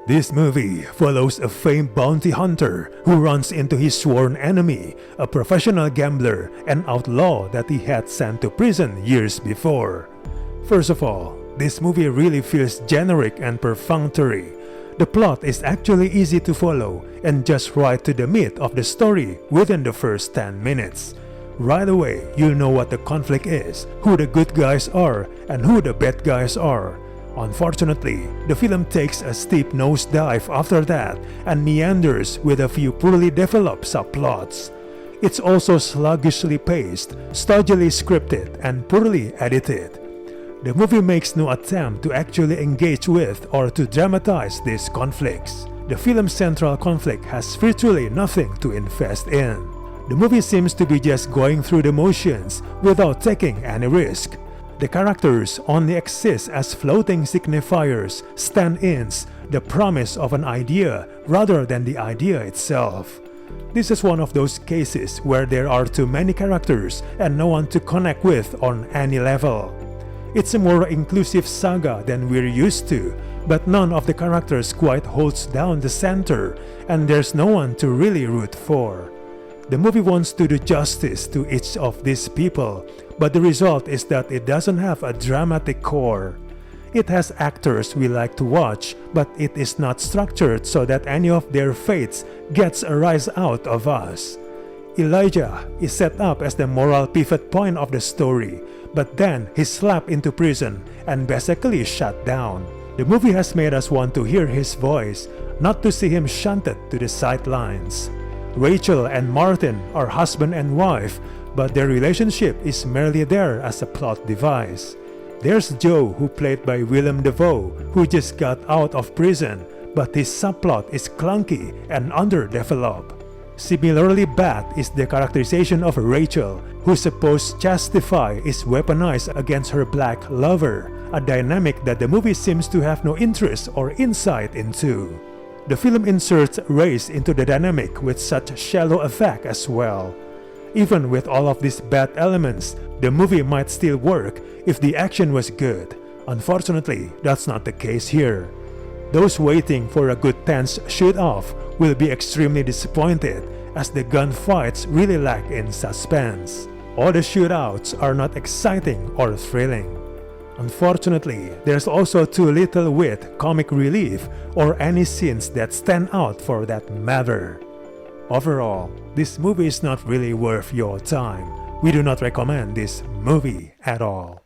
This movie follows a famed bounty hunter who runs into his sworn enemy, a professional gambler and outlaw that he had sent to prison years before. First of all, this movie really feels generic and perfunctory. The plot is actually easy to follow and just right to the meat of the story within the first 10 minutes. Right away, you'll know what the conflict is, who the good guys are, and who the bad guys are. Unfortunately, the film takes a steep nosedive after that and meanders with a few poorly developed subplots. It's also sluggishly paced, stodgily scripted, and poorly edited. The movie makes no attempt to actually engage with or to dramatize these conflicts. The film's central conflict has virtually nothing to invest in. The movie seems to be just going through the motions without taking any risk. The characters only exist as floating signifiers, stand-ins, the promise of an idea rather than the idea itself. This is one of those cases where there are too many characters and no one to connect with on any level. It's a more inclusive saga than we're used to, but none of the characters quite holds down the center, and there's no one to really root for. The movie wants to do justice to each of these people, but the result is that it doesn't have a dramatic core. It has actors we like to watch, but it is not structured so that any of their fates gets a rise out of us. Elijah is set up as the moral pivot point of the story, but then he's slapped into prison and basically shut down. The movie has made us want to hear his voice, not to see him shunted to the sidelines. Rachel and Martin are husband and wife, but their relationship is merely there as a plot device. There's Joe, who played by Willem Dafoe, who just got out of prison, but his subplot is clunky and underdeveloped. Similarly bad is the characterization of Rachel, whose supposed justify is weaponized against her black lover, a dynamic that the movie seems to have no interest or insight into. The film inserts race into the dynamic with such shallow effect as well. Even with all of these bad elements, the movie might still work if the action was good. Unfortunately, that's not the case here. Those waiting for a good tense shoot-off will be extremely disappointed, as the gunfights really lack in suspense. All the shootouts are not exciting or thrilling. Unfortunately, there's also too little wit, comic relief, or any scenes that stand out for that matter. Overall, this movie is not really worth your time. We do not recommend this movie at all.